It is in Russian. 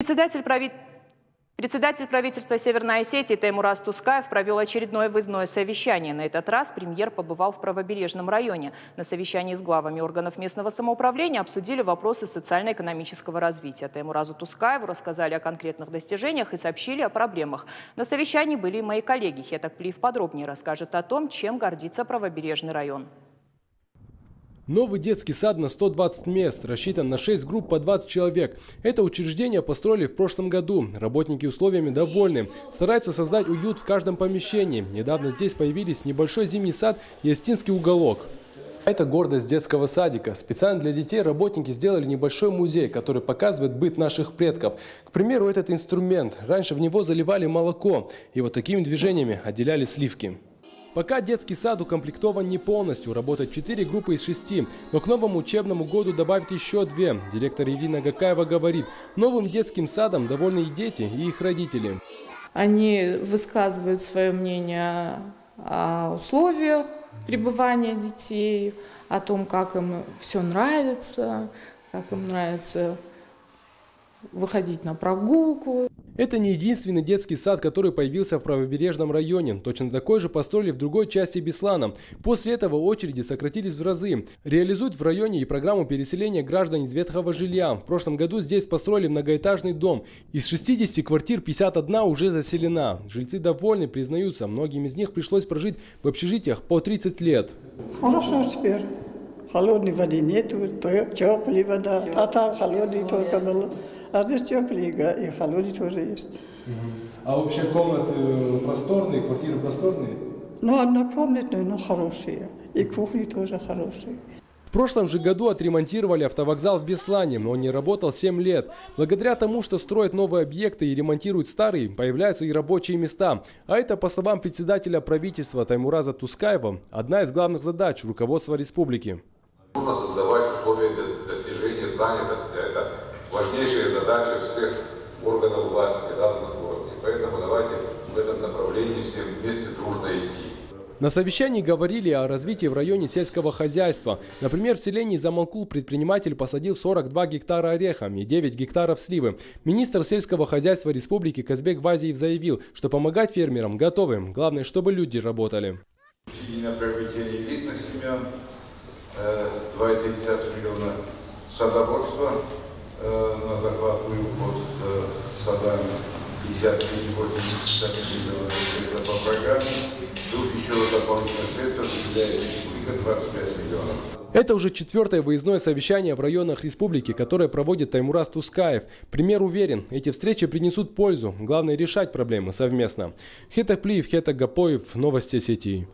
Председатель правительства Северной Осетии Теймураз Тускаев провел очередное выездное совещание. На этот раз премьер побывал в правобережном районе. На совещании с главами органов местного самоуправления обсудили вопросы социально-экономического развития. Теймуразу Тускаеву рассказали о конкретных достижениях и сообщили о проблемах. На совещании были и мои коллеги. Хетак Плиев подробнее расскажет о том, чем гордится правобережный район. Новый детский сад на 120 мест, рассчитан на 6 групп по 20 человек. Это учреждение построили в прошлом году. Работники условиями довольны. Стараются создать уют в каждом помещении. Недавно здесь появились небольшой зимний сад и Остинский уголок. Это гордость детского садика. Специально для детей работники сделали небольшой музей, который показывает быт наших предков. К примеру, этот инструмент. Раньше в него заливали молоко. И вот такими движениями отделяли сливки. Пока детский сад укомплектован не полностью, работают 4 группы из 6, но к новому учебному году добавят еще 2. Директор Ирина Гакаева говорит, новым детским садом довольны и дети, и их родители. Они высказывают свое мнение о условиях пребывания детей, о том, как им все нравится, как им нравится выходить на прогулку. Это не единственный детский сад, который появился в правобережном районе. Точно такой же построили в другой части Беслана. После этого очереди сократились в разы. Реализуют в районе и программу переселения граждан из ветхого жилья. В прошлом году здесь построили многоэтажный дом. Из 60 квартир 51 уже заселена. Жильцы довольны, признаются. Многим из них пришлось прожить в общежитиях по 30 лет. Хорошо теперь. Холодной воды нету, теплая вода. А там холодный только было. А здесь теплый и холодный тоже есть. А вообще комнаты просторные, квартиры просторные? Ну, однокомнатные, но хорошие. И кухни тоже хорошие. В прошлом же году отремонтировали автовокзал в Беслане, но он не работал 7 лет. Благодаря тому, что строят новые объекты и ремонтируют старые, появляются и рабочие места. А это, по словам председателя правительства Теймураза Тускаева, одна из главных задач руководства республики. Нужно создавать условия для достижения занятости. Это важнейшая задача всех органов власти разных уровней. Поэтому давайте в этом направлении всем вместе дружно идти. На совещании говорили о развитии в районе сельского хозяйства. Например, в селении Заманкул предприниматель посадил 42 гектара ореха и 9 гектаров сливы. Министр сельского хозяйства республики Казбек Вазиев заявил, что помогать фермерам готовы. Главное, чтобы люди работали. На приобретение элитных семян 2,3 миллиона, садоводство на захват под садами 53,8 миллиона это по программе, плюс еще дополнительных средств выделяет республика 25 миллионов. Это уже 4-е выездное совещание в районах республики, которое проводит Теймураз Тускаев. Премьер уверен, эти встречи принесут пользу. Главное решать проблемы совместно. Хетак Плиев, Хетак Гапоев, Новости Осетии.